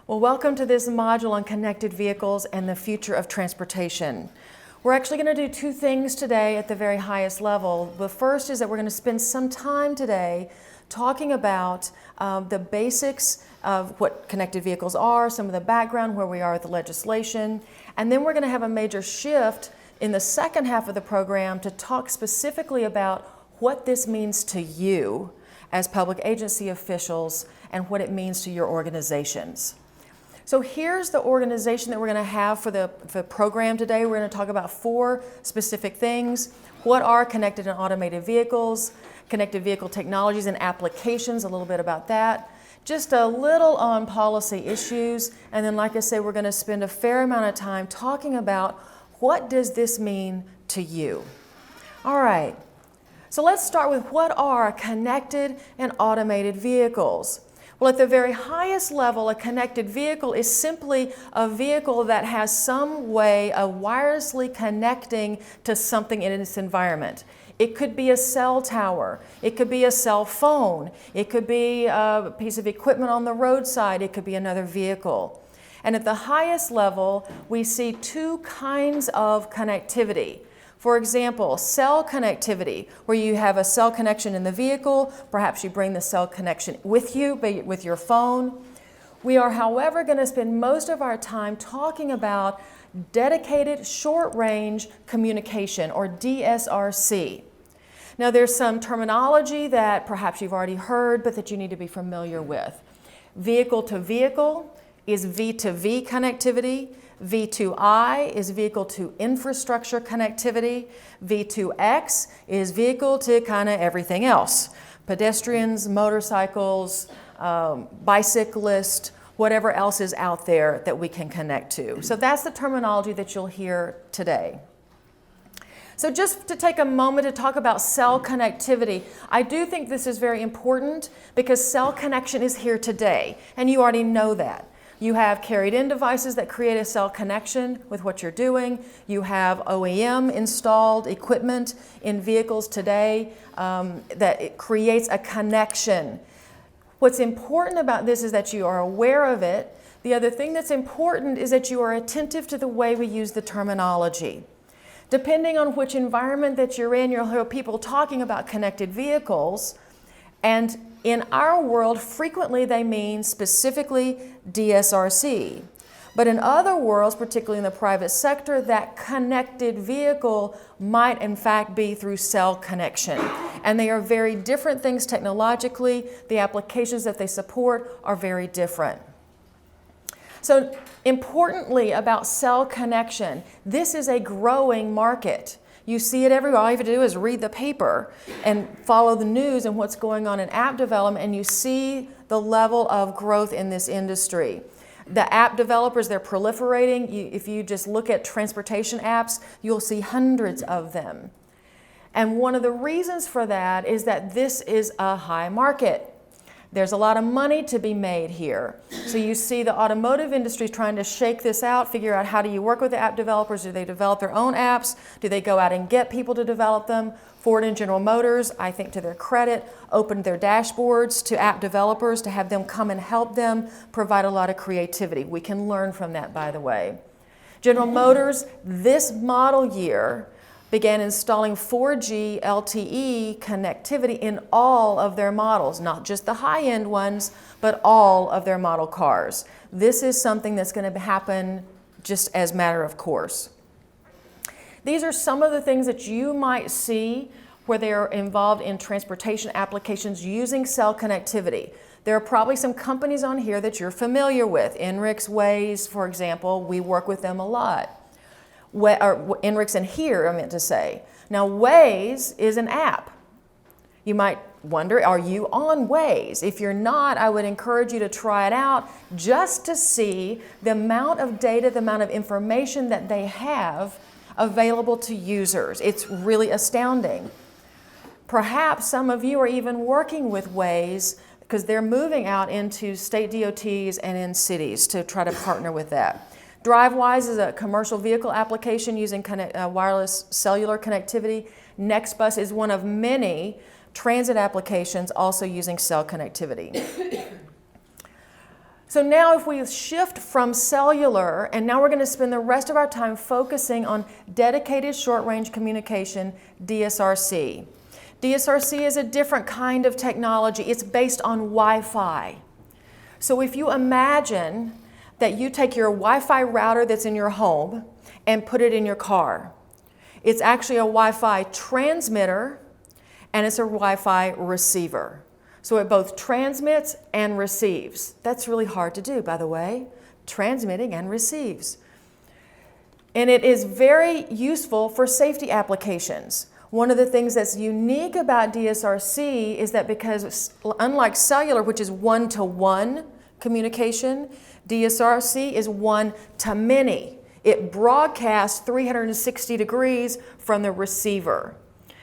Well, welcome to this module on connected vehicles and the future of transportation. We're actually going to do two things today at the very highest level. The first is that we're going to spend some time today talking about the basics of what connected vehicles are, some of the background, where we are with the legislation, and then we're going to have a major shift in the second half of the program to talk specifically about what this means to you as public agency officials and what it means to your organizations. So here's the organization that we're going to have for the program today. We're going to talk about four specific things. What are connected and automated vehicles, connected vehicle technologies and applications, a little bit about that. Just a little on policy issues. And then, like I say, we're going to spend a fair amount of time talking about what does this mean to you. All right. So let's start with what are connected and automated vehicles. Well, at the very highest level, a connected vehicle is simply a vehicle that has some way of wirelessly connecting to something in its environment. It could be a cell tower, it could be a cell phone, it could be a piece of equipment on the roadside, it could be another vehicle. And at the highest level, we see two kinds of connectivity. For example, cell connectivity, where you have a cell connection in the vehicle, perhaps you bring the cell connection with you, with your phone. We are, however, going to spend most of our time talking about dedicated short-range communication, or DSRC. Now, there's some terminology that perhaps you've already heard, but that you need to be familiar with. Vehicle-to-vehicle is V2V connectivity. V2I is vehicle to infrastructure connectivity. V2X is vehicle to kind of everything else. Pedestrians, motorcycles, bicyclists, whatever else is out there that we can connect to. So that's the terminology that you'll hear today. So just to take a moment to talk about cell connectivity, I do think this is very important because cell connection is here today, and you already know that. You have carried-in devices that create a cell connection with what you're doing. You have OEM installed equipment in vehicles today that it creates a connection. What's important about this is that you are aware of it. The other thing that's important is that you are attentive to the way we use the terminology. Depending on which environment that you're in, you'll hear people talking about connected vehicles, and in our world, frequently they mean specifically DSRC. But in other worlds, particularly in the private sector, that connected vehicle might in fact be through cell connection. And they are very different things technologically. The applications that they support are very different. So importantly about cell connection, this is a growing market. You see it everywhere. All you have to do is read the paper and follow the news and what's going on in app development, and you see the level of growth in this industry. The app developers, they're proliferating. If you just look at transportation apps, you'll see hundreds of them. And one of the reasons for that is that this is a high market. There's a lot of money to be made here. So you see the automotive industry trying to shake this out, figure out how do you work with the app developers? Do they develop their own apps? Do they go out and get people to develop them? Ford and General Motors, I think to their credit, opened their dashboards to app developers to have them come and help them provide a lot of creativity. We can learn from that, by the way. General Motors, this model year, began installing 4G LTE connectivity in all of their models, not just the high-end ones, but all of their model cars. This is something that's going to happen just as a matter of course. These are some of the things that you might see where they are involved in transportation applications using cell connectivity. There are probably some companies on here that you're familiar with. Enrix, Waze, for example, we work with them a lot. Enrix and Here, I meant to say. Now, Waze is an app. You might wonder, are you on Waze? If you're not, I would encourage you to try it out just to see the amount of data, the amount of information that they have available to users. It's really astounding. Perhaps some of you are even working with Waze because they're moving out into state DOTs and in cities to try to partner with that. DriveWise is a commercial vehicle application using wireless cellular connectivity. NextBus is one of many transit applications also using cell connectivity. So now if we shift from cellular, and now we're going to spend the rest of our time focusing on dedicated short-range communication, DSRC. DSRC is a different kind of technology. It's based on Wi-Fi. So if you imagine that you take your Wi-Fi router that's in your home and put it in your car. It's actually a Wi-Fi transmitter and it's a Wi-Fi receiver. So it both transmits and receives. That's really hard to do, by the way, transmitting and receives. And it is very useful for safety applications. One of the things that's unique about DSRC is that because unlike cellular, which is one-to-one communication, DSRC is one-to-many. It broadcasts 360 degrees from the receiver.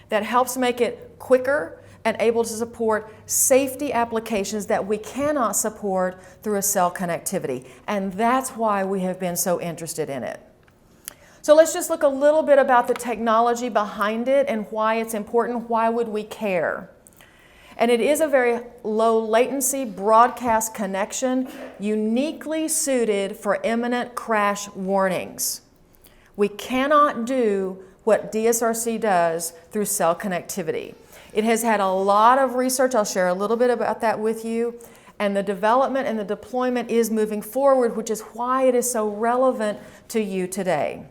That helps make it quicker and able to support safety applications that we cannot support through a cell connectivity. And that's why we have been so interested in it. So let's just look a little bit about the technology behind it and why it's important. Why would we care? And it is a very low latency broadcast connection uniquely suited for imminent crash warnings. We cannot do what DSRC does through cell connectivity. It has had a lot of research. I'll share a little bit about that with you. And the development and the deployment is moving forward, which is why it is so relevant to you today.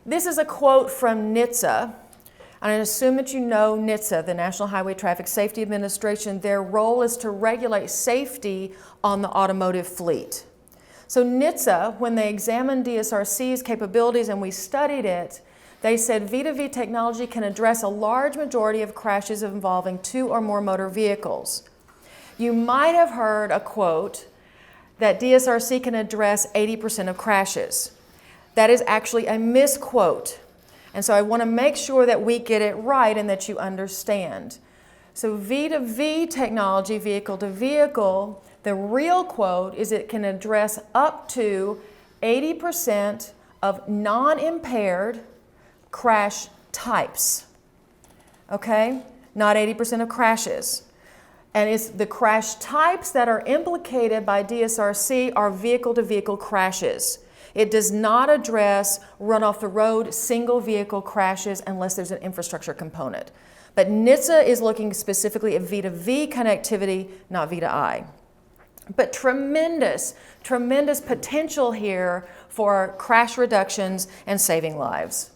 This is a quote from NHTSA. And I assume that you know NHTSA, the National Highway Traffic Safety Administration. Their role is to regulate safety on the automotive fleet. So NHTSA, when they examined DSRC's capabilities and we studied it, they said V2V technology can address a large majority of crashes involving 2 or more motor vehicles. You might have heard a quote that DSRC can address 80% of crashes. That is actually a misquote. And so I want to make sure that we get it right and that you understand. So V2V technology, vehicle to vehicle, the real quote is it can address up to 80% of non-impaired crash types, okay? Not 80% of crashes. And it's the crash types that are implicated by DSRC are vehicle-to-vehicle crashes. It does not address run-off-the-road single vehicle crashes unless there's an infrastructure component. But NHTSA is looking specifically at V2V connectivity, not V2I. But tremendous potential here for crash reductions and saving lives.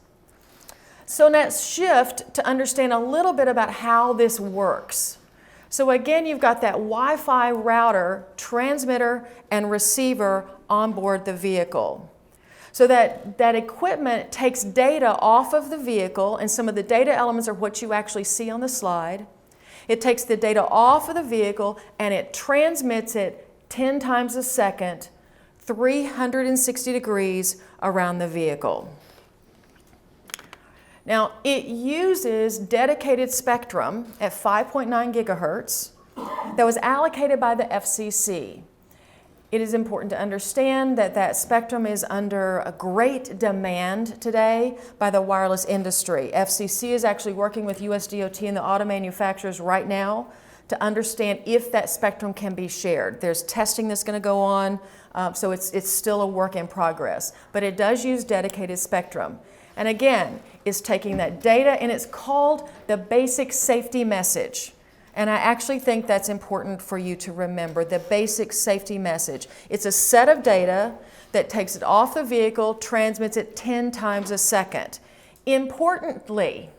So let's shift to understand a little bit about how this works. So again, you've got that Wi-Fi router, transmitter, and receiver on board the vehicle. So that equipment takes data off of the vehicle, and some of the data elements are what you actually see on the slide. It takes the data off of the vehicle and it transmits it 10 times a second, 360 degrees around the vehicle. Now, it uses dedicated spectrum at 5.9 gigahertz that was allocated by the FCC. It is important to understand that that spectrum is under a great demand today by the wireless industry. FCC is actually working with US DOT and the auto manufacturers right now to understand if that spectrum can be shared. There's testing that's going to go on, so it's still a work in progress. But it does use dedicated spectrum. And again, it's taking that data and it's called the basic safety message. And I actually think that's important for you to remember, the basic safety message. It's a set of data that takes it off the vehicle, transmits it 10 times a second. Importantly,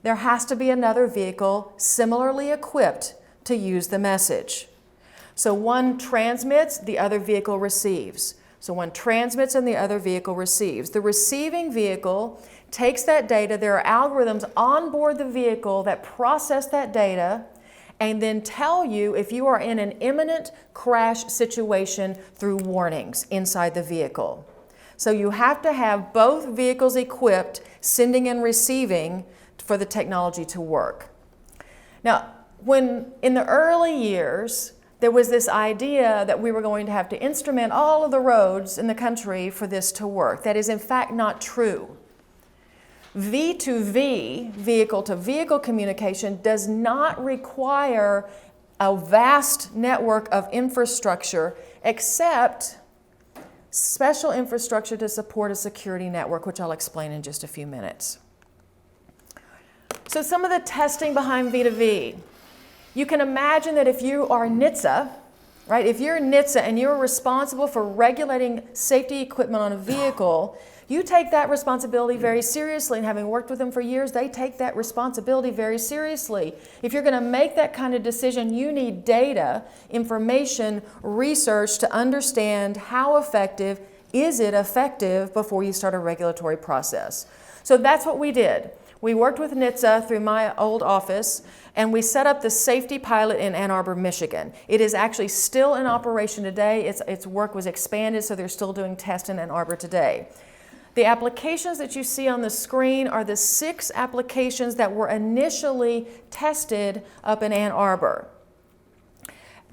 there has to be another vehicle similarly equipped to use the message. So one transmits, the other vehicle receives. So one transmits and the other vehicle receives. The receiving vehicle takes that data. There are algorithms on board the vehicle that process that data and then tell you if you are in an imminent crash situation through warnings inside the vehicle. So you have to have both vehicles equipped, sending and receiving, for the technology to work. Now, when in the early years, there was this idea that we were going to have to instrument all of the roads in the country for this to work. That is in fact not true. V2V, vehicle-to-vehicle communication, does not require a vast network of infrastructure, except special infrastructure to support a security network, which I'll explain in just a few minutes. So some of the testing behind V2V. You can imagine that if you are NHTSA, right? If you're NHTSA and you're responsible for regulating safety equipment on a vehicle, you take that responsibility very seriously, and having worked with them for years, they take that responsibility very seriously. If you're going to make that kind of decision, you need data, information, research to understand how effective is it effective before you start a regulatory process. So that's what we did. We worked with NHTSA through my old office, and we set up the safety pilot in Ann Arbor, Michigan. It is actually still in operation today. Its work was expanded, so they're still doing tests in Ann Arbor today. The applications that you see on the screen are the 6 applications that were initially tested up in Ann Arbor.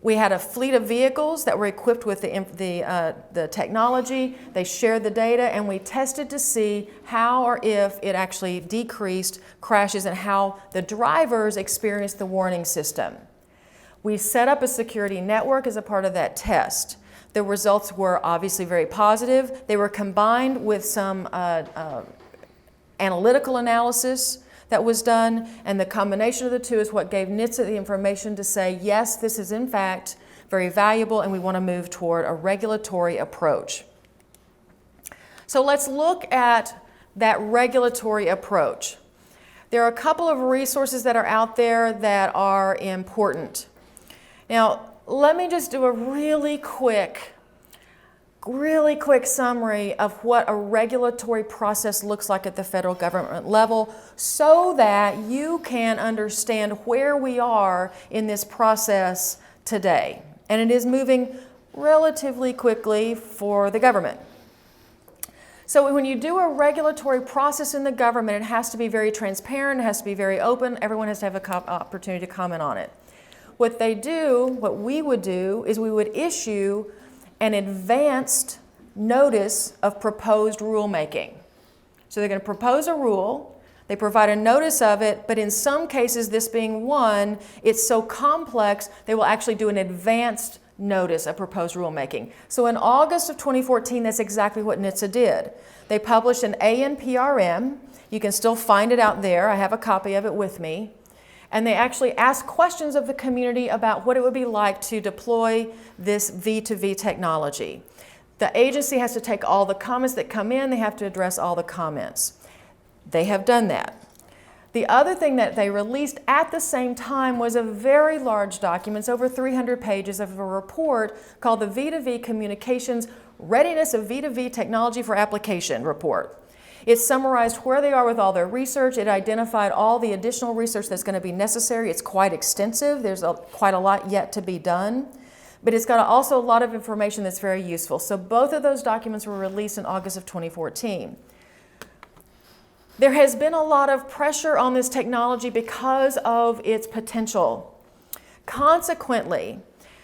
We had a fleet of vehicles that were equipped with the technology. They shared the data, and we tested to see how or if it actually decreased crashes and how the drivers experienced the warning system. We set up a security network as a part of that test. The results were obviously very positive. They were combined with some analytical analysis that was done, and the combination of the two is what gave NHTSA the information to say, yes, this is in fact very valuable, and we want to move toward a regulatory approach. So let's look at that regulatory approach. There are a couple of resources that are out there that are important. Now, let me just do a really quick summary of what a regulatory process looks like at the federal government level so that you can understand where we are in this process today. And it is moving relatively quickly for the government. So when you do a regulatory process in the government, it has to be very transparent, it has to be very open, everyone has to have an opportunity to comment on it. What we would do, is we would issue an advanced notice of proposed rulemaking. So they're going to propose a rule, they provide a notice of it, but in some cases, this being one, it's so complex, they will actually do an advanced notice of proposed rulemaking. So in August of 2014, that's exactly what NHTSA did. They published an ANPRM. You can still find it out there. I have a copy of it with me. And they actually asked questions of the community about what it would be like to deploy this V2V technology. The agency has to take all the comments that come in, they have to address all the comments. They have done that. The other thing that they released at the same time was a very large document, it's over 300 pages of a report called the V2V Communications Readiness of V2V Technology for Application Report. It summarized where they are with all their research. It identified all the additional research that's going to be necessary. It's quite extensive. There's quite a lot yet to be done. But it's got also a lot of information that's very useful. So both of those documents were released in August of 2014. There has been a lot of pressure on this technology because of its potential. Consequently,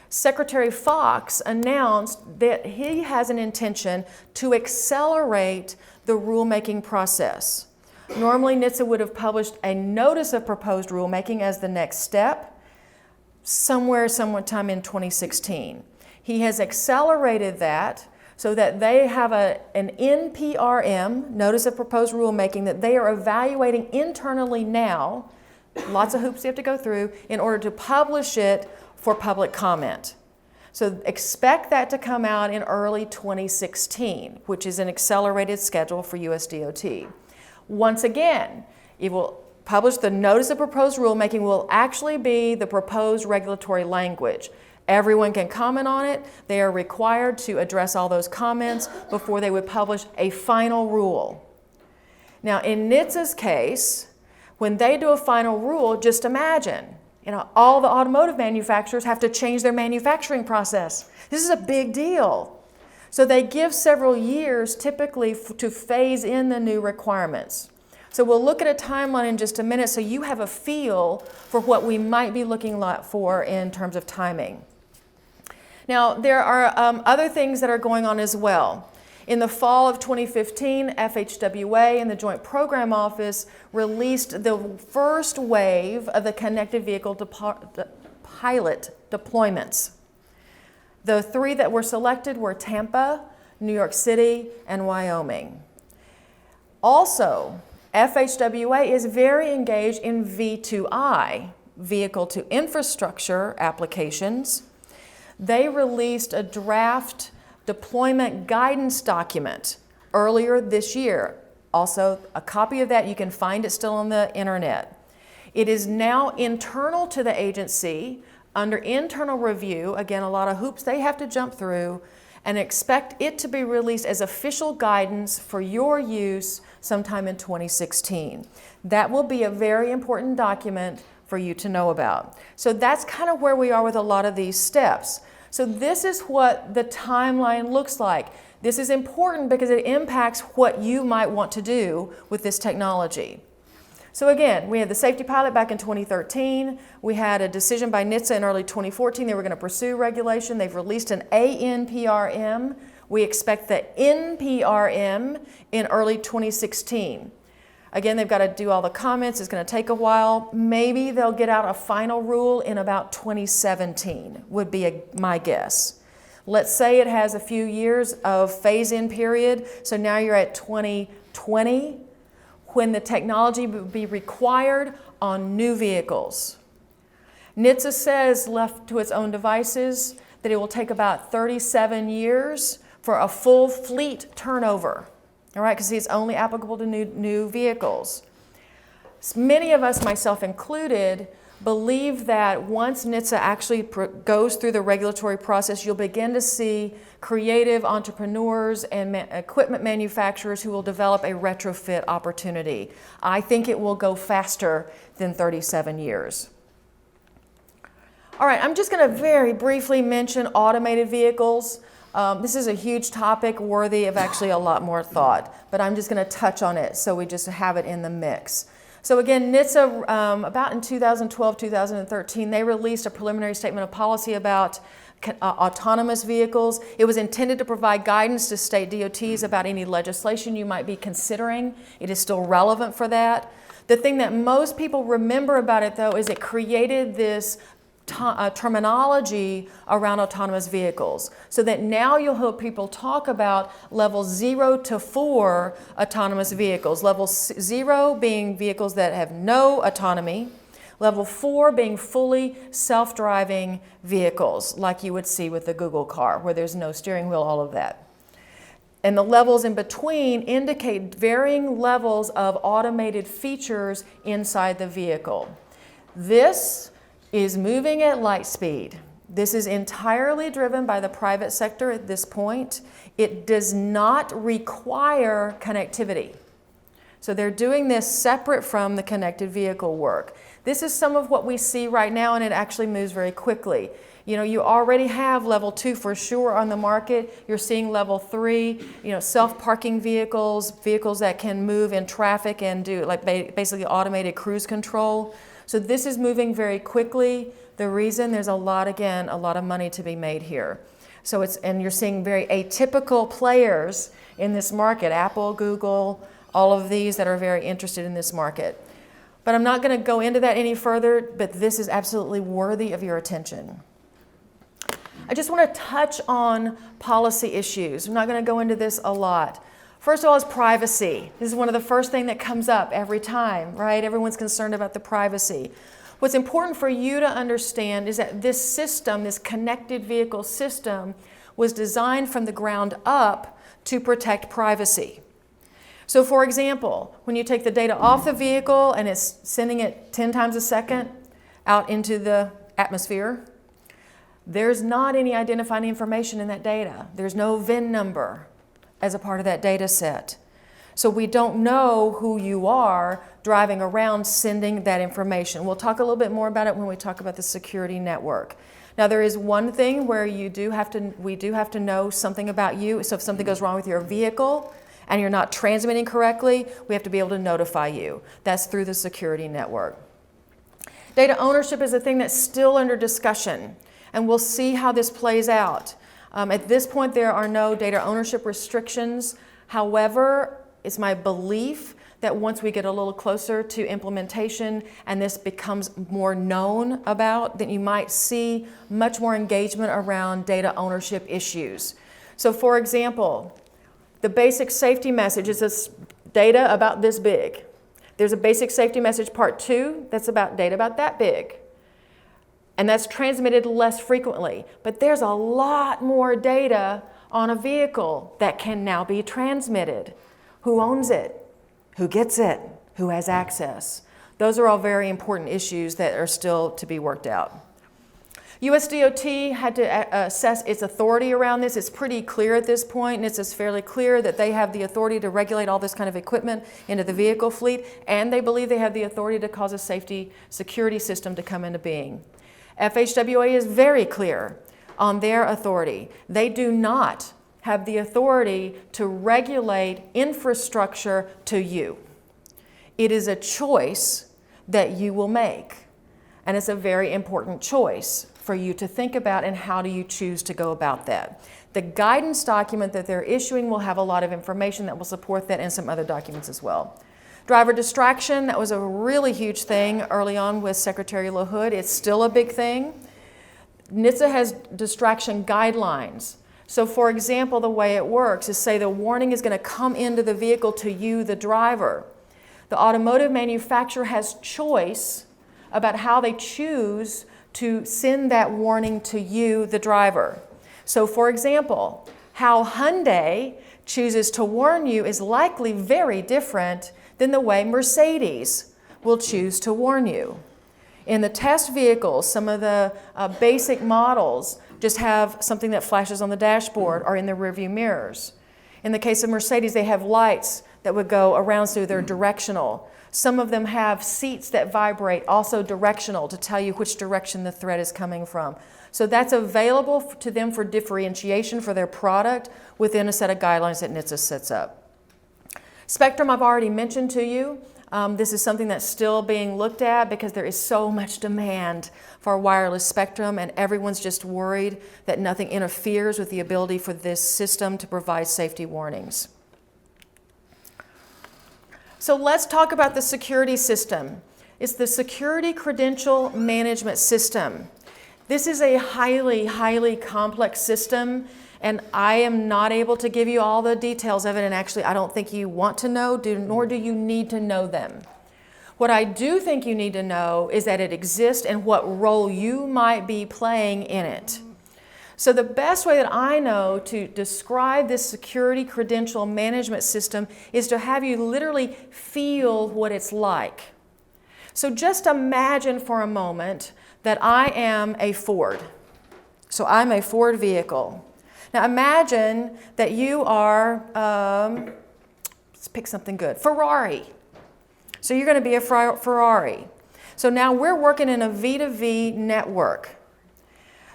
Secretary Fox announced that he has an intention to accelerate the rulemaking process. Normally, NHTSA would have published a notice of proposed rulemaking as the next step, sometime in 2016. He has accelerated that so that they have an NPRM, Notice of Proposed Rulemaking, that they are evaluating internally now, lots of hoops they have to go through, in order to publish it for public comment. So expect that to come out in early 2016, which is an accelerated schedule for USDOT. Once again, it will publish the Notice of Proposed Rulemaking will actually be the proposed regulatory language. Everyone can comment on it. They are required to address all those comments before they would publish a final rule. Now, in NHTSA's case, when they do a final rule, just imagine, all the automotive manufacturers have to change their manufacturing process. This is a big deal. So they give several years typically to phase in the new requirements. So we'll look at a timeline in just a minute so you have a feel for what we might be looking for in terms of timing. Now, there are other things that are going on as well. In the fall of 2015, FHWA and the Joint Program Office released the first wave of the Connected Vehicle pilot deployments. The 3 that were selected were Tampa, New York City, and Wyoming. Also, FHWA is very engaged in V2I, Vehicle to Infrastructure applications. They released a draft deployment guidance document earlier this year. Also, a copy of that, you can find it still on the internet. It is now internal to the agency, under internal review, again, a lot of hoops they have to jump through, and expect it to be released as official guidance for your use sometime in 2016. That will be a very important document for you to know about. So that's kind of where we are with a lot of these steps. So this is what the timeline looks like. This is important because it impacts what you might want to do with this technology. So again, we had the safety pilot back in 2013. We had a decision by NHTSA in early 2014. They were going to pursue regulation. They've released an ANPRM. We expect the NPRM in early 2016. Again, they've got to do all the comments. It's going to take a while. Maybe they'll get out a final rule in about 2017, would be my guess. Let's say it has a few years of phase-in period. So now you're at 2020, when the technology will be required on new vehicles. NHTSA says, left to its own devices, that it will take about 37 years for a full fleet turnover. All right, because it's only applicable to new vehicles. Many of us, myself included, believe that once NHTSA actually goes through the regulatory process, you'll begin to see creative entrepreneurs and equipment manufacturers who will develop a retrofit opportunity. I think it will go faster than 37 years. All right, I'm just going to very briefly mention automated vehicles. This is a huge topic worthy of actually a lot more thought, but I'm just going to touch on it so we just have it in the mix. So again, NHTSA, about in 2012, 2013, they released a preliminary statement of policy about autonomous vehicles. It was intended to provide guidance to state DOTs about any legislation you might be considering. It is still relevant for that. The thing that most people remember about it, though, is it created this terminology around autonomous vehicles, so that now you'll hear people talk about level 0 to 4 autonomous vehicles. Level 0 being vehicles that have no autonomy, level 4 being fully self-driving vehicles, like you would see with the Google car, where there's no steering wheel, all of that. And the levels in between indicate varying levels of automated features inside the vehicle. This is moving at light speed. This is entirely driven by the private sector at this point. It does not require connectivity. So they're doing this separate from the connected vehicle work. This is some of what we see right now, and it actually moves very quickly. You know, you already have level 2 for sure on the market. You're seeing level 3, self-parking vehicles, vehicles that can move in traffic and do like basically automated cruise control. So this is moving very quickly. The reason, there's a lot of money to be made here. So and you're seeing very atypical players in this market, Apple, Google, all of these that are very interested in this market. But I'm not going to go into that any further, but this is absolutely worthy of your attention. I just want to touch on policy issues. I'm not going to go into this a lot. First of all is privacy. This is one of the first things that comes up every time, right? Everyone's concerned about the privacy. What's important for you to understand is that this system, this connected vehicle system, was designed from the ground up to protect privacy. So for example, when you take the data off the vehicle and it's sending it 10 times a second out into the atmosphere, there's not any identifying information in that data. There's no VIN number as a part of that data set. So we don't know who you are driving around sending that information. We'll talk a little bit more about it when we talk about the security network. Now there is one thing where we do have to know something about you. So if something goes wrong with your vehicle and you're not transmitting correctly, we have to be able to notify you. That's through the security network. Data ownership is a thing that's still under discussion, and we'll see how this plays out. At this point, there are no data ownership restrictions. However, it's my belief that once we get a little closer to implementation and this becomes more known about, then you might see much more engagement around data ownership issues. So for example, the basic safety message is this data about this big. There's a basic safety message part 2 that's about data about that big. And that's transmitted less frequently. But there's a lot more data on a vehicle that can now be transmitted. Who owns it? Who gets it? Who has access? Those are all very important issues that are still to be worked out. USDOT had to assess its authority around this. It's pretty clear at this point, and it's fairly clear that they have the authority to regulate all this kind of equipment into the vehicle fleet, and they believe they have the authority to cause a safety security system to come into being. FHWA is very clear on their authority. They do not have the authority to regulate infrastructure to you. It is a choice that you will make, and it's a very important choice for you to think about, and how do you choose to go about that. The guidance document that they're issuing will have a lot of information that will support that, and some other documents as well. Driver distraction, that was a really huge thing early on with Secretary LaHood. It's still a big thing. NHTSA has distraction guidelines. So for example, the way it works is, say the warning is going to come into the vehicle to you, the driver. The automotive manufacturer has choice about how they choose to send that warning to you, the driver. So for example, how Hyundai chooses to warn you is likely very different than the way Mercedes will choose to warn you. In the test vehicles, some of the basic models just have something that flashes on the dashboard or in the rearview mirrors. In the case of Mercedes, they have lights that would go around, so they're directional. Some of them have seats that vibrate, also directional, to tell you which direction the threat is coming from. So that's available to them for differentiation for their product within a set of guidelines that NHTSA sets up. Spectrum I've already mentioned to you. This is something that's still being looked at because there is so much demand for wireless spectrum, and everyone's just worried that nothing interferes with the ability for this system to provide safety warnings. So let's talk about the security system. It's the Security Credential Management System. This is a highly, highly complex system, and I am not able to give you all the details of it, and actually I don't think you want to know, nor do you need to know them. What I do think you need to know is that it exists and what role you might be playing in it. So the best way that I know to describe this security credential management system is to have you literally feel what it's like. So just imagine for a moment that I am a Ford. So I'm a Ford vehicle. Now imagine that you are, let's pick something good, Ferrari. So you're going to be a Ferrari. So now we're working in a V2V network.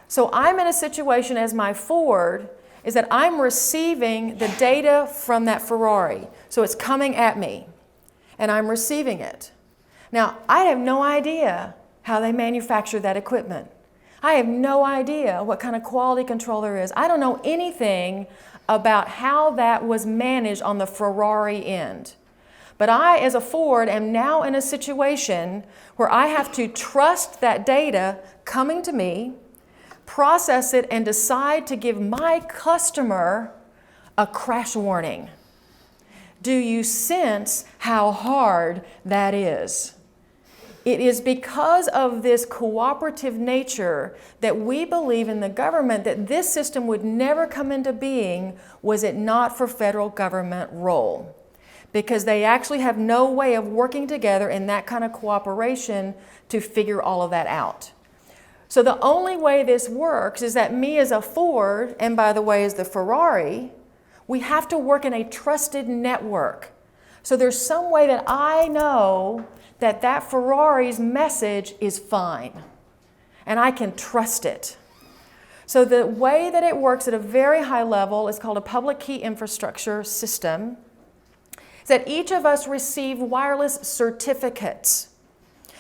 So I'm in a situation as my Ford is that I'm receiving the data from that Ferrari. So it's coming at me, and I'm receiving it. Now, I have no idea how they manufacture that equipment. I have no idea what kind of quality control there is. I don't know anything about how that was managed on the Ferrari end. But I, as a Ford, am now in a situation where I have to trust that data coming to me, process it, and decide to give my customer a crash warning. Do you sense how hard that is? It is because of this cooperative nature that we believe in the government that this system would never come into being was it not for federal government role. Because they actually have no way of working together in that kind of cooperation to figure all of that out. So the only way this works is that me as a Ford, and by the way as the Ferrari, we have to work in a trusted network. So there's some way that I know that that Ferrari's message is fine, and I can trust it. So the way that it works at a very high level is called a public key infrastructure system, is that each of us receive wireless certificates.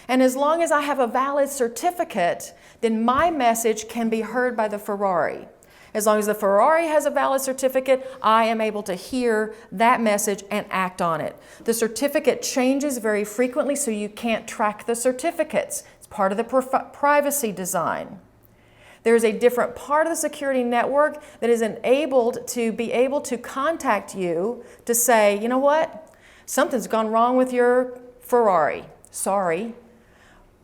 And as long as I have a valid certificate, then my message can be heard by the Ferrari. As long as the Ferrari has a valid certificate, I am able to hear that message and act on it. The certificate changes very frequently, so you can't track the certificates. It's part of the privacy design. There's a different part of the security network that is enabled to be able to contact you to say, you know what, something's gone wrong with your Ferrari. Sorry,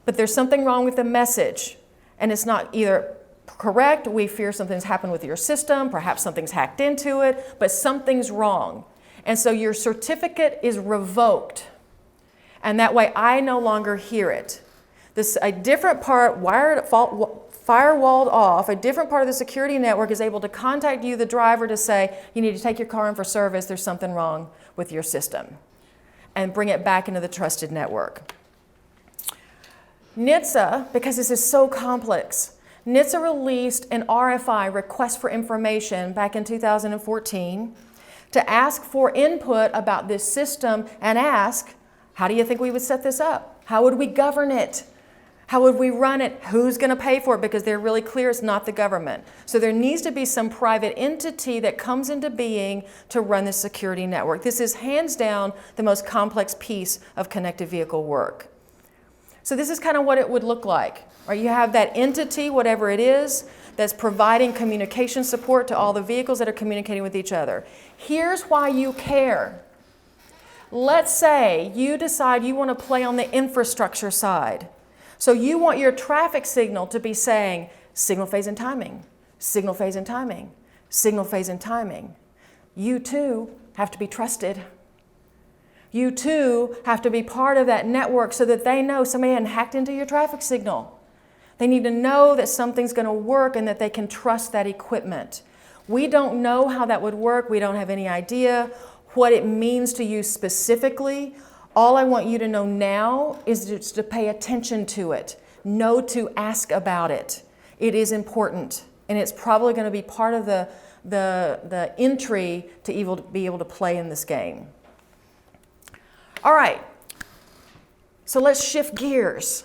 but there's something wrong with the message, and it's not either correct, we fear something's happened with your system, perhaps something's hacked into it, but something's wrong. And so your certificate is revoked, and that way I no longer hear it. A different part, firewalled off, a different part of the security network is able to contact you, the driver, to say, you need to take your car in for service, there's something wrong with your system, and bring it back into the trusted network. NHTSA, because this is so complex, NHTSA released an RFI, Request for Information, back in 2014 to ask for input about this system and ask, how do you think we would set this up? How would we govern it? How would we run it? Who's going to pay for it? Because they're really clear it's not the government. So there needs to be some private entity that comes into being to run the security network. This is hands down the most complex piece of connected vehicle work. So this is kind of what it would look like. Right? You have that entity, whatever it is, that's providing communication support to all the vehicles that are communicating with each other. Here's why you care. Let's say you decide you want to play on the infrastructure side. So you want your traffic signal to be saying signal phase and timing, signal phase and timing, signal phase and timing. You too have to be trusted. You too have to be part of that network so that they know somebody hadn't hacked into your traffic signal. They need to know that something's going to work and that they can trust that equipment. We don't know how that would work. We don't have any idea what it means to you specifically. All I want you to know now is just to pay attention to it. Know to ask about it. It is important, and it's probably going to be part of the entry to be able to play in this game. All right, so let's shift gears.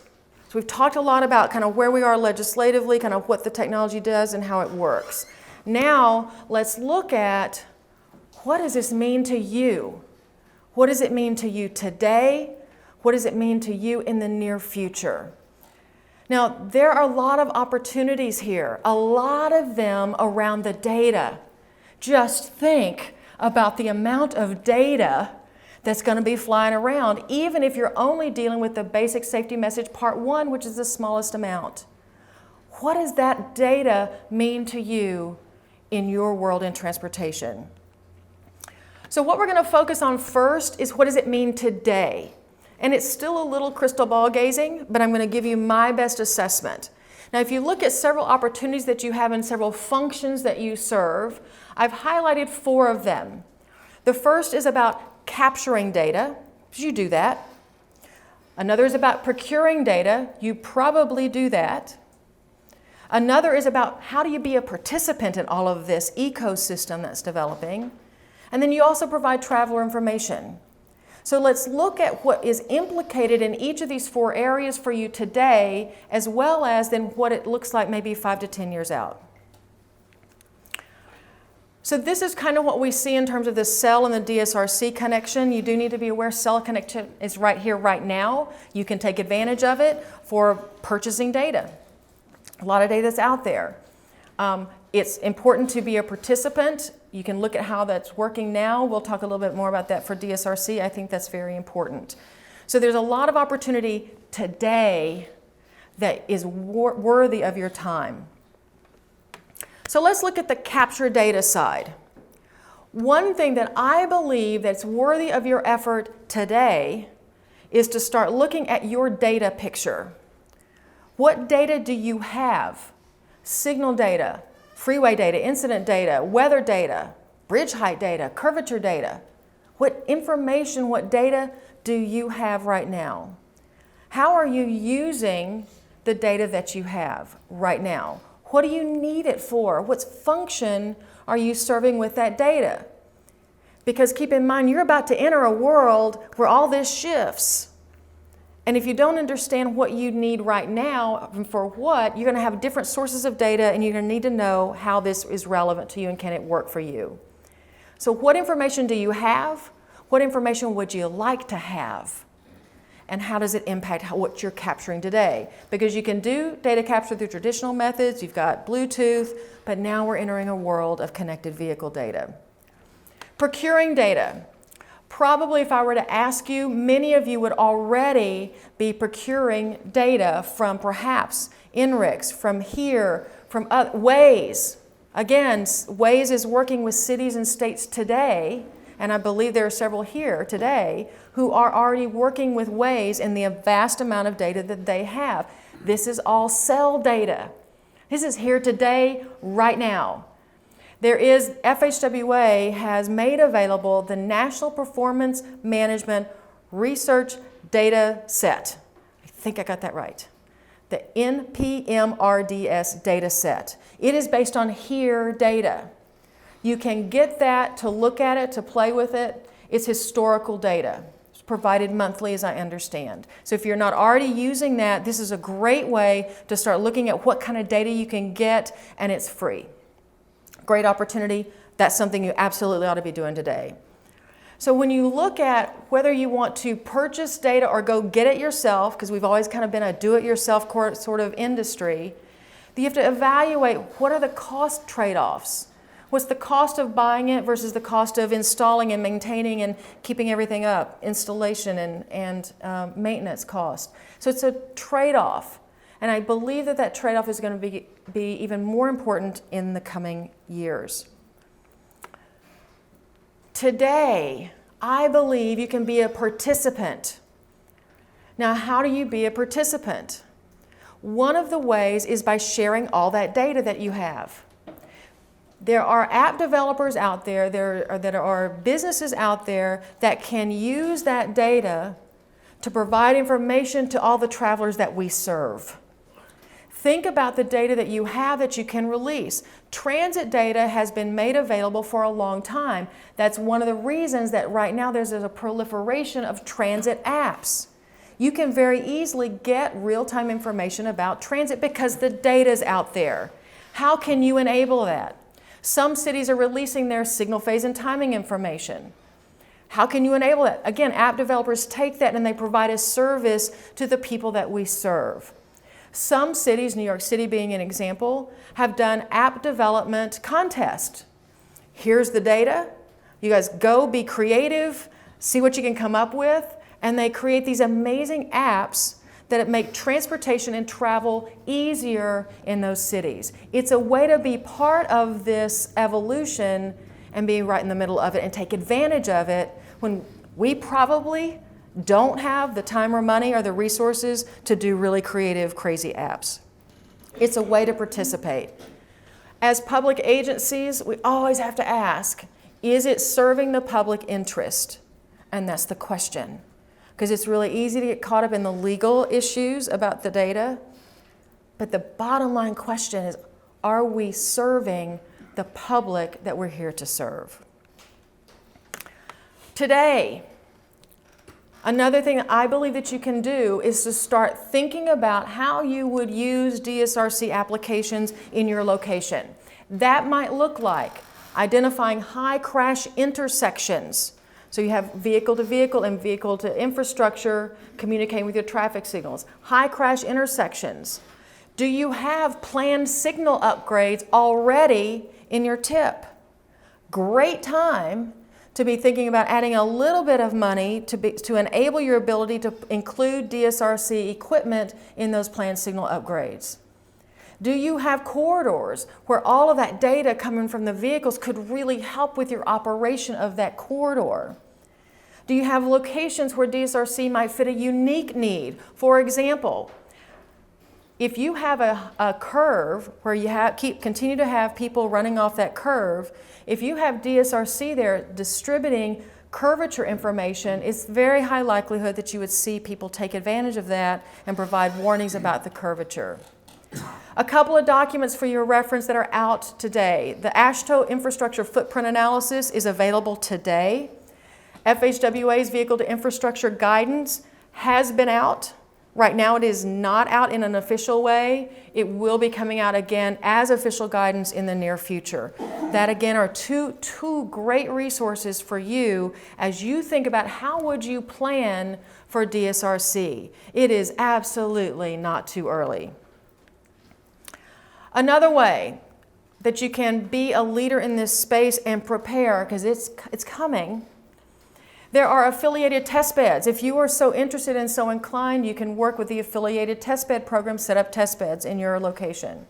So we've talked a lot about kind of where we are legislatively, kind of what the technology does and how it works. Now let's look at, what does this mean to you? What does it mean to you today? What does it mean to you in the near future? Now, there are a lot of opportunities here, a lot of them around the data. Just think about the amount of data that's going to be flying around, even if you're only dealing with the basic safety message part 1, which is the smallest amount. What does that data mean to you in your world in transportation? So what we're going to focus on first is, what does it mean today? And it's still a little crystal ball gazing, but I'm going to give you my best assessment. Now, if you look at several opportunities that you have and several functions that you serve, I've highlighted 4 of them. The first is about capturing data. You do that. Another is about procuring data. You probably do that. Another is about, how do you be a participant in all of this ecosystem that's developing? And then you also provide traveler information. So let's look at what is implicated in each of these 4 areas for you today, as well as then what it looks like maybe 5 to 10 years out. So this is kind of what we see in terms of the cell and the DSRC connection. You do need to be aware cell connection is right here, right now. You can take advantage of it for purchasing data. A lot of data that's out there. It's important to be a participant. You can look at how that's working now. We'll talk a little bit more about that for DSRC. I think that's very important. So there's a lot of opportunity today that is worthy of your time. So let's look at the capture data side. One thing that I believe that's worthy of your effort today is to start looking at your data picture. What data do you have? Signal data, freeway data, incident data, weather data, bridge height data, curvature data. What information, what data do you have right now? How are you using the data that you have right now? What do you need it for? What function are you serving with that data? Because keep in mind, you're about to enter a world where all this shifts. And if you don't understand what you need right now and for what, you're going to have different sources of data, and you're going to need to know how this is relevant to you and can it work for you. So what information do you have? What information would you like to have? And how does it impact what you're capturing today? Because you can do data capture through traditional methods, you've got Bluetooth, but now we're entering a world of connected vehicle data. Procuring data. Probably if I were to ask you, many of you would already be procuring data from perhaps INRIX, from here, from Waze. Again, Waze is working with cities and states today, and I believe there are several here today who are already working with Waze in the vast amount of data that they have. This is all cell data. This is here today, right now. FHWA has made available the National Performance Management Research Data Set. I think I got that right. The NPMRDS data set. It is based on HERE data. You can get that to look at it, to play with it. It's historical data. It's provided monthly, as I understand. So if you're not already using that, this is a great way to start looking at what kind of data you can get, and it's free. Great opportunity. That's something you absolutely ought to be doing today. So when you look at whether you want to purchase data or go get it yourself, because we've always kind of been a do-it-yourself sort of industry, you have to evaluate what are the cost trade-offs. What's the cost of buying it versus the cost of installing and maintaining and keeping everything up, installation and maintenance cost. So it's a trade-off. And I believe that that trade-off is going to be even more important in the coming years. Today, I believe you can be a participant. Now, how do you be a participant? One of the ways is by sharing all that data that you have. There are app developers out there, there are businesses out there that can use that data to provide information to all the travelers that we serve. Think about the data that you have that you can release. Transit data has been made available for a long time. That's one of the reasons that right now there's a proliferation of transit apps. You can very easily get real-time information about transit because the data's out there. How can you enable that? Some cities are releasing their signal phase and timing information. How can you enable that? Again, app developers take that and they provide a service to the people that we serve. Some cities, New York City being an example, have done app development contests. Here's the data. You guys go be creative, see what you can come up with, and they create these amazing apps that make transportation and travel easier in those cities. It's a way to be part of this evolution and be right in the middle of it and take advantage of it when we probably don't have the time or money or the resources to do really creative, crazy apps. It's a way to participate. As public agencies, we always have to ask, is it serving the public interest? And that's the question. Because it's really easy to get caught up in the legal issues about the data. But the bottom line question is, are we serving the public that we're here to serve? Today, another thing that I believe that you can do is to start thinking about how you would use DSRC applications in your location. That might look like identifying high crash intersections. So you have vehicle to vehicle and vehicle to infrastructure communicating with your traffic signals. High crash intersections. Do you have planned signal upgrades already in your tip? Great time to be thinking about adding a little bit of money to enable your ability to include DSRC equipment in those planned signal upgrades. Do you have corridors where all of that data coming from the vehicles could really help with your operation of that corridor? Do you have locations where DSRC might fit a unique need? For example, if you have a curve where you continue to have people running off that curve, if you have DSRC there distributing curvature information, it's very high likelihood that you would see people take advantage of that and provide warnings about the curvature. A couple of documents for your reference that are out today. The AASHTO Infrastructure Footprint Analysis is available today. FHWA's Vehicle to Infrastructure Guidance has been out. Right now it is not out in an official way. It will be coming out again as official guidance in the near future. That again are two great resources for you as you think about how would you plan for DSRC. It is absolutely not too early. Another way that you can be a leader in this space and prepare, because it's coming, there are affiliated test beds. If you are so interested and so inclined, you can work with the affiliated test bed program, set up test beds in your location.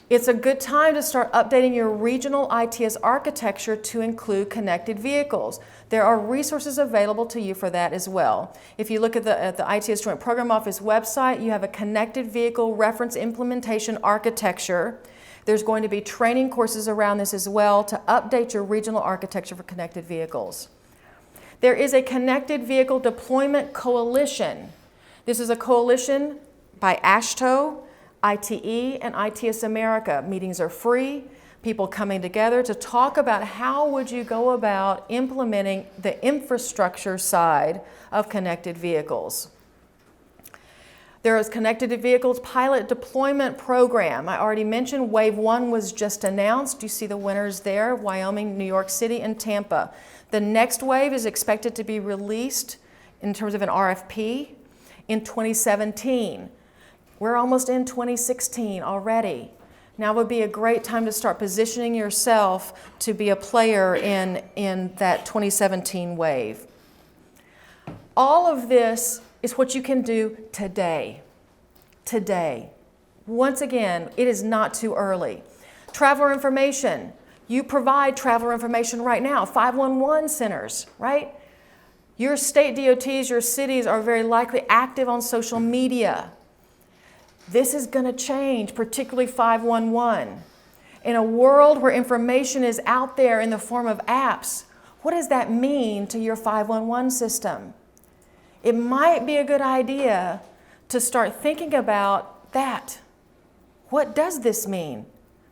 It's a good time to start updating your regional ITS architecture to include connected vehicles. There are resources available to you for that as well. If you look at the ITS Joint Program Office website, you have a connected vehicle reference implementation architecture. There's going to be training courses around this as well to update your regional architecture for connected vehicles. There is a Connected Vehicle Deployment Coalition. This is a coalition by AASHTO, ITE, and ITS America. Meetings are free. People coming together to talk about how would you go about implementing the infrastructure side of connected vehicles. There is Connected Vehicles Pilot Deployment Program. I already mentioned Wave 1 was just announced. You see the winners there, Wyoming, New York City, and Tampa. The next wave is expected to be released in terms of an RFP in 2017. We're almost in 2016 already. Now would be a great time to start positioning yourself to be a player in that 2017 wave. All of this is what you can do today. Today. Once again, it is not too early. Traveler information. You provide traveler information right now. 511 centers, right? Your state DOTs, your cities are very likely active on social media. This is going to change, particularly 511. In a world where information is out there in the form of apps, what does that mean to your 511 system? It might be a good idea to start thinking about that. What does this mean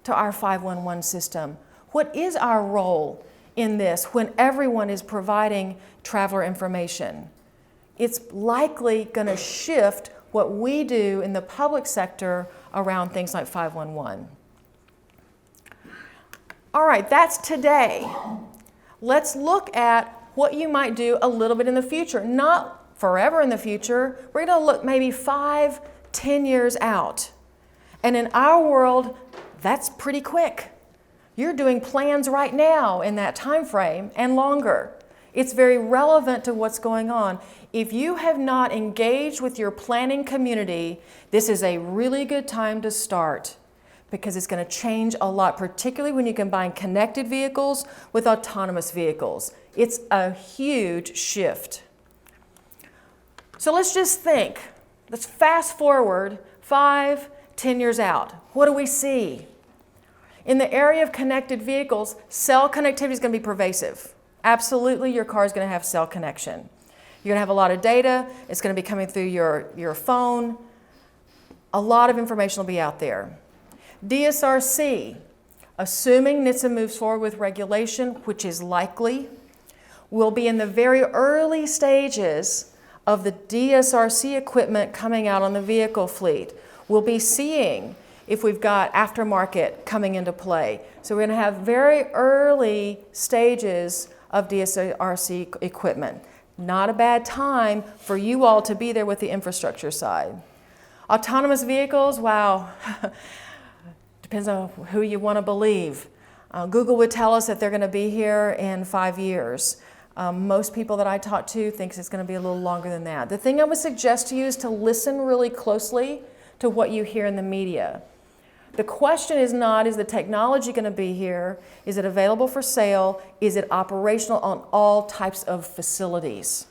to our 511 system? What is our role in this when everyone is providing traveler information? It's likely going to shift what we do in the public sector around things like 511. All right, that's today. Let's look at what you might do a little bit in the future. Not forever in the future. We're going to look maybe 5, 10 years out. And in our world, that's pretty quick. You're doing plans right now in that time frame and longer. It's very relevant to what's going on. If you have not engaged with your planning community, this is a really good time to start because it's going to change a lot, particularly when you combine connected vehicles with autonomous vehicles. It's a huge shift. So let's just think. Let's fast forward 5, 10 years out. What do we see? In the area of connected vehicles, cell connectivity is going to be pervasive. Absolutely, your car is going to have cell connection. You're going to have a lot of data. It's going to be coming through your phone. A lot of information will be out there. DSRC, assuming NHTSA moves forward with regulation, which is likely, will be in the very early stages of the DSRC equipment coming out on the vehicle fleet. We'll be seeing if we've got aftermarket coming into play. So we're going to have very early stages of DSRC equipment. Not a bad time for you all to be there with the infrastructure side. Autonomous vehicles, wow, depends on who you want to believe. Google would tell us that they're going to be here in 5 years. Most people that I talk to think it's going to be a little longer than that. The thing I would suggest to you is to listen really closely to what you hear in the media. The question is not, is the technology going to be here? Is it available for sale? Is it operational on all types of facilities?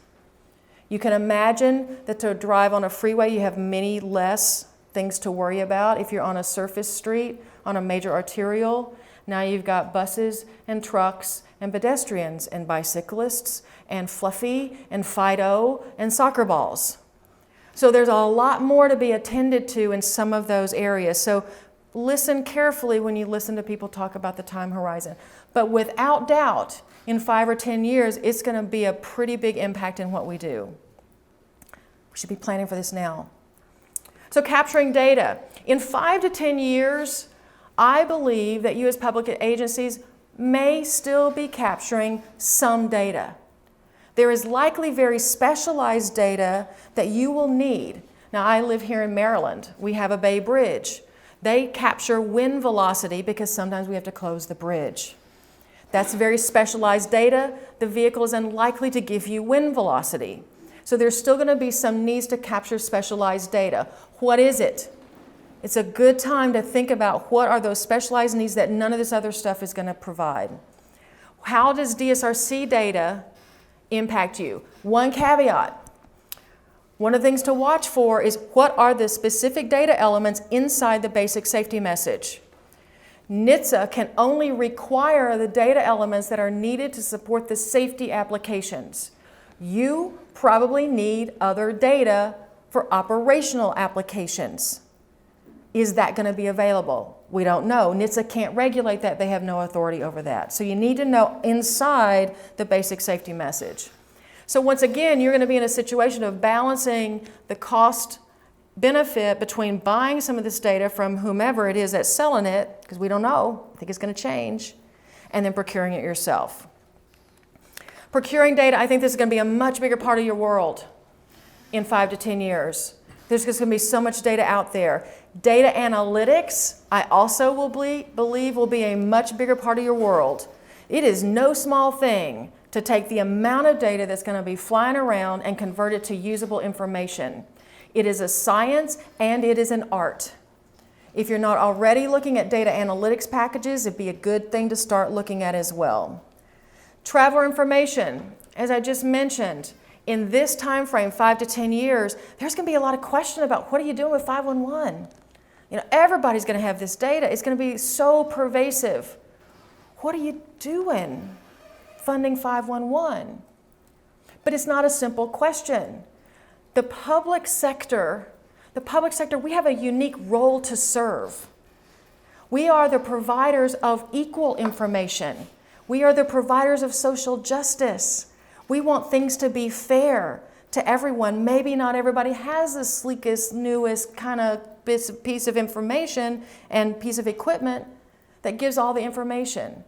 You can imagine that to drive on a freeway, you have many less things to worry about. If you're on a surface street, on a major arterial, now you've got buses and trucks and pedestrians and bicyclists and Fluffy and Fido and soccer balls. So there's a lot more to be attended to in some of those areas. So listen carefully when you listen to people talk about the time horizon. But without doubt, in 5 or 10 years, it's going to be a pretty big impact in what we do. We should be planning for this now. So capturing data. In 5 to 10 years, I believe that U.S. public agencies may still be capturing some data. There is likely very specialized data that you will need. Now, I live here in Maryland. We have a Bay Bridge. They capture wind velocity because sometimes we have to close the bridge. That's very specialized data. The vehicle is unlikely to give you wind velocity. So there's still going to be some needs to capture specialized data. What is it? It's a good time to think about what are those specialized needs that none of this other stuff is going to provide. How does DSRC data impact you? One caveat. One of the things to watch for is what are the specific data elements inside the basic safety message. NHTSA can only require the data elements that are needed to support the safety applications. You probably need other data for operational applications. Is that going to be available? We don't know. NHTSA can't regulate that. They have no authority over that. So you need to know inside the basic safety message. So once again, you're going to be in a situation of balancing the cost benefit between buying some of this data from whomever it is that's selling it, because we don't know, I think it's going to change, and then procuring it yourself. Procuring data, I think this is going to be a much bigger part of your world in 5 to 10 years. There's just going to be so much data out there. Data analytics, I also believe will be a much bigger part of your world. It is no small thing to take the amount of data that's going to be flying around and convert it to usable information. It is a science and it is an art. If you're not already looking at data analytics packages, it'd be a good thing to start looking at as well. Traveler information, as I just mentioned, in this time frame, 5 to 10 years, there's going to be a lot of question about what are you doing with 511? You know, everybody's going to have this data. It's going to be so pervasive. What are you doing funding 511? But it's not a simple question. The public sector, we have a unique role to serve. We are the providers of equal information. We are the providers of social justice. We want things to be fair to everyone. Maybe not everybody has the sleekest, newest kind of piece of information and piece of equipment that gives all the information.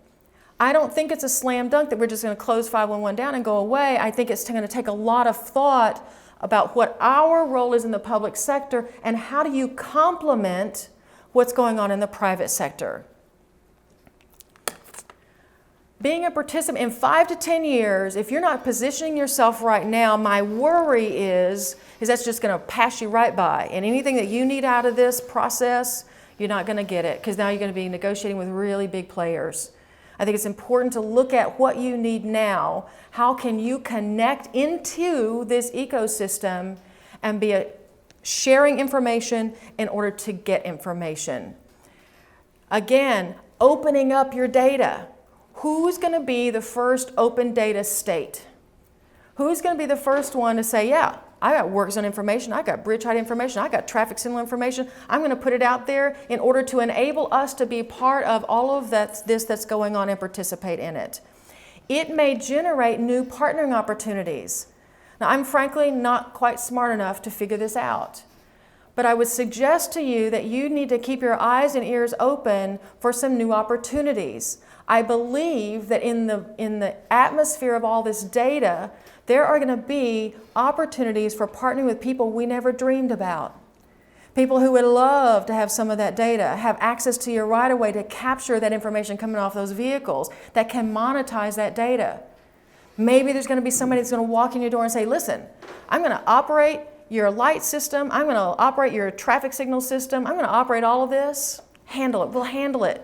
I don't think it's a slam dunk that we're just going to close 511 down and go away. I think it's going to take a lot of thought about what our role is in the public sector and how do you complement what's going on in the private sector. Being a participant in 5 to 10 years, if you're not positioning yourself right now, my worry is that's just going to pass you right by. And anything that you need out of this process, you're not going to get it because now you're going to be negotiating with really big players. I think it's important to look at what you need now. How can you connect into this ecosystem and be sharing information in order to get information? Again, opening up your data. Who's going to be the first open data state? Who's going to be the first one to say, yeah, I got work zone information, I got bridge height information, I got traffic signal information. I'm going to put it out there in order to enable us to be part of all of this that's going on and participate in it. It may generate new partnering opportunities. Now, I'm frankly not quite smart enough to figure this out. But I would suggest to you that you need to keep your eyes and ears open for some new opportunities. I believe that in the atmosphere of all this data, there are going to be opportunities for partnering with people we never dreamed about. People who would love to have some of that data, have access to your right-of-way to capture that information coming off those vehicles that can monetize that data. Maybe there's going to be somebody that's going to walk in your door and say, listen, I'm going to operate your light system, I'm going to operate your traffic signal system, I'm going to operate all of this. Handle it. We'll handle it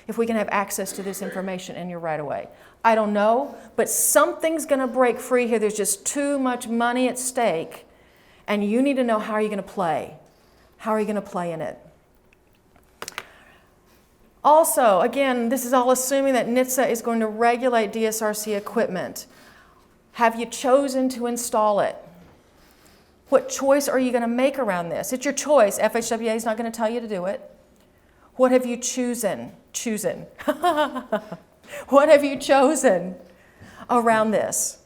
if we can have access to this information in your right-of-way. I don't know, but something's going to break free here. There's just too much money at stake, and you need to know how are you going to play. How are you going to play in it? Also, again, this is all assuming that NHTSA is going to regulate DSRC equipment. Have you chosen to install it? What choice are you going to make around this? It's your choice. FHWA is not going to tell you to do it. What have you chosen? What have you chosen around this?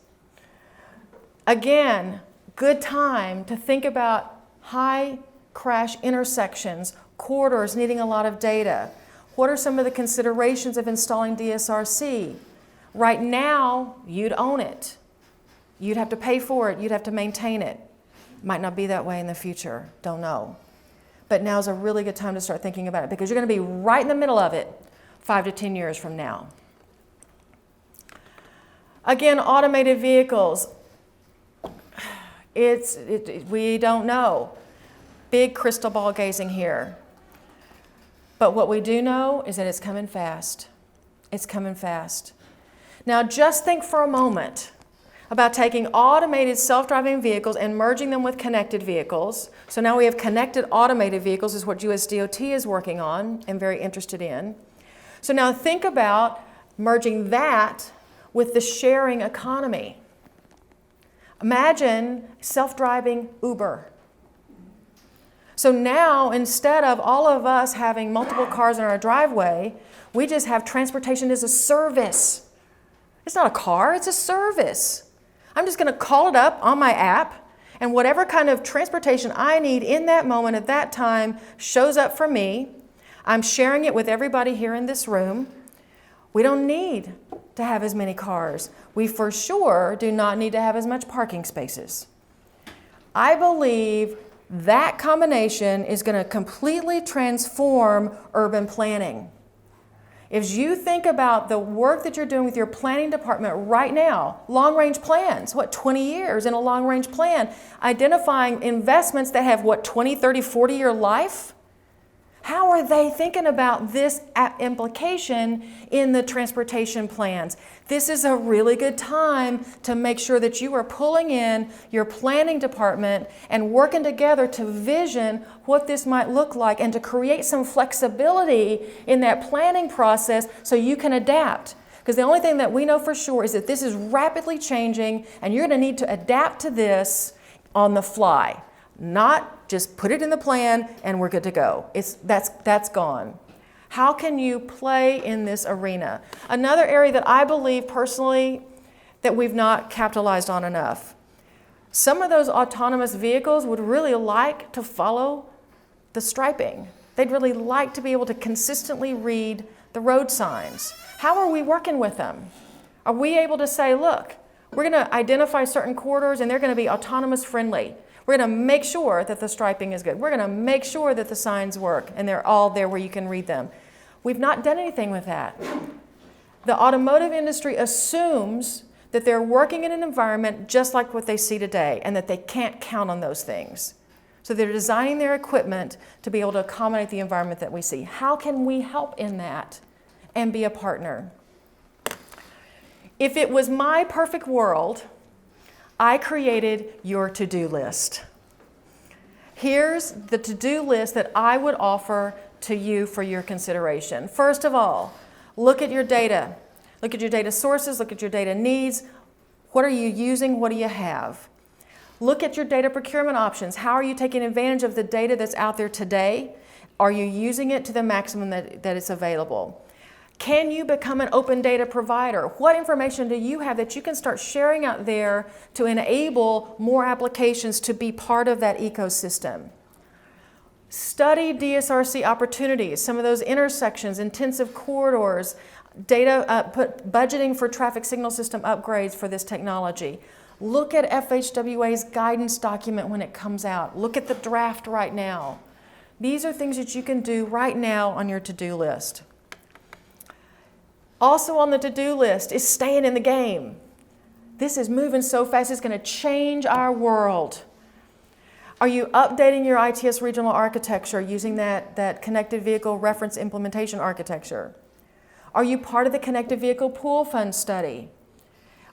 Again, good time to think about high crash intersections, corridors needing a lot of data? What are some of the considerations of installing DSRC? Right now, you'd own it. You'd have to pay for it. You'd have to maintain it. Might not be that way in the future. Don't know. But now's a really good time to start thinking about it because you're going to be right in the middle of it 5 to 10 years from now. Again, automated vehicles. We don't know. Big crystal ball gazing here. But what we do know is that it's coming fast. It's coming fast. Now just think for a moment about taking automated self-driving vehicles and merging them with connected vehicles. So now we have connected automated vehicles is what US DOT is working on and very interested in. So now think about merging that with the sharing economy. Imagine self-driving Uber. So now instead of all of us having multiple cars in our driveway, we just have transportation as a service. It's not a car, it's a service. I'm just going to call it up on my app, and whatever kind of transportation I need in that moment at that time shows up for me. I'm sharing it with everybody here in this room. We don't need to have as many cars. We for sure do not need to have as much parking spaces. I believe that combination is going to completely transform urban planning. If you think about the work that you're doing with your planning department right now, long-range plans, 20 years in a long-range plan, identifying investments that have 20, 30, 40-year life, how are they thinking about this implication in the transportation plans? This is a really good time to make sure that you are pulling in your planning department and working together to vision what this might look like and to create some flexibility in that planning process so you can adapt. Because the only thing that we know for sure is that this is rapidly changing and you're going to need to adapt to this on the fly. Not just put it in the plan and we're good to go. That's gone. How can you play in this arena? Another area that I believe personally that we've not capitalized on enough. Some of those autonomous vehicles would really like to follow the striping. They'd really like to be able to consistently read the road signs. How are we working with them? Are we able to say, look, we're going to identify certain corridors and they're going to be autonomous friendly. We're going to make sure that the striping is good. We're going to make sure that the signs work and they're all there where you can read them. We've not done anything with that. The automotive industry assumes that they're working in an environment just like what they see today and that they can't count on those things. So they're designing their equipment to be able to accommodate the environment that we see. How can we help in that and be a partner? If it was my perfect world, I created your to-do list. Here's the to-do list that I would offer to you for your consideration. First of all, look at your data. Look at your data sources, look at your data needs. What are you using? What do you have? Look at your data procurement options. How are you taking advantage of the data that's out there today? Are you using it to the maximum that it's available? Can you become an open data provider? What information do you have that you can start sharing out there to enable more applications to be part of that ecosystem? Study DSRC opportunities, some of those intersections, intensive corridors, data budgeting for traffic signal system upgrades for this technology. Look at FHWA's guidance document when it comes out. Look at the draft right now. These are things that you can do right now on your to-do list. Also on the to-do list is staying in the game. This is moving so fast, it's going to change our world. Are you updating your ITS regional architecture using that connected vehicle reference implementation architecture? Are you part of the connected vehicle pool fund study?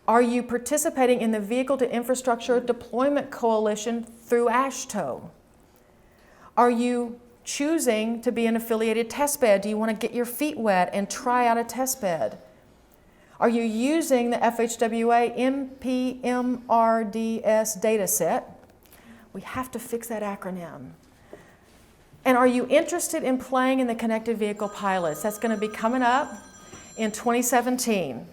Are you participating in the vehicle to infrastructure deployment coalition through AASHTO? Are you choosing to be an affiliated test bed? Do you want to get your feet wet and try out a test bed? Are you using the FHWA MPMRDS data set? We have to fix that acronym. And are you interested in playing in the connected vehicle pilots? That's going to be coming up in 2017.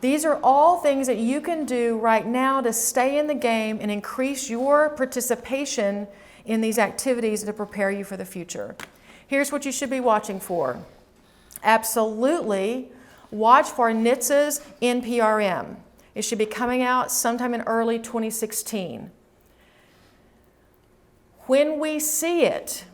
These are all things that you can do right now to stay in the game and increase your participation in these activities to prepare you for the future. Here's what you should be watching for. Absolutely watch for NHTSA's NPRM. It should be coming out sometime in early 2016. When we see it,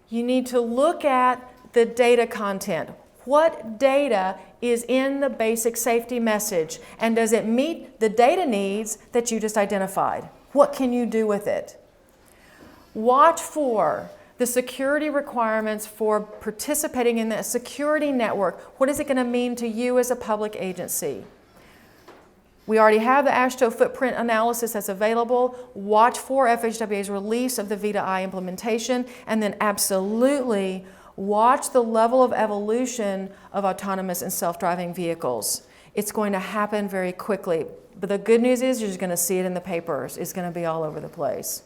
you need to look at the data content. What data is in the basic safety message, and does it meet the data needs that you just identified? What can you do with it? Watch for the security requirements for participating in the security network. What is it going to mean to you as a public agency? We already have the AASHTO footprint analysis that's available. Watch for FHWA's release of the VITA-I implementation, and then absolutely watch the level of evolution of autonomous and self-driving vehicles. It's going to happen very quickly, but the good news is you're just going to see it in the papers. It's going to be all over the place.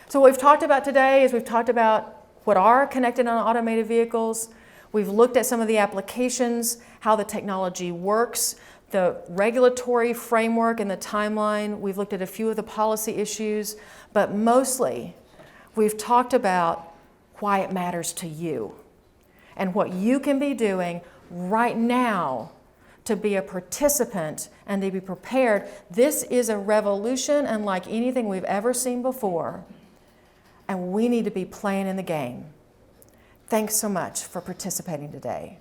So what we've talked about today is we've talked about what are connected and automated vehicles. We've looked at some of the applications, how the technology works, the regulatory framework and the timeline. We've looked at a few of the policy issues, but mostly we've talked about why it matters to you and what you can be doing right now to be a participant and to be prepared. This is a revolution unlike anything we've ever seen before, and we need to be playing in the game. Thanks so much for participating today.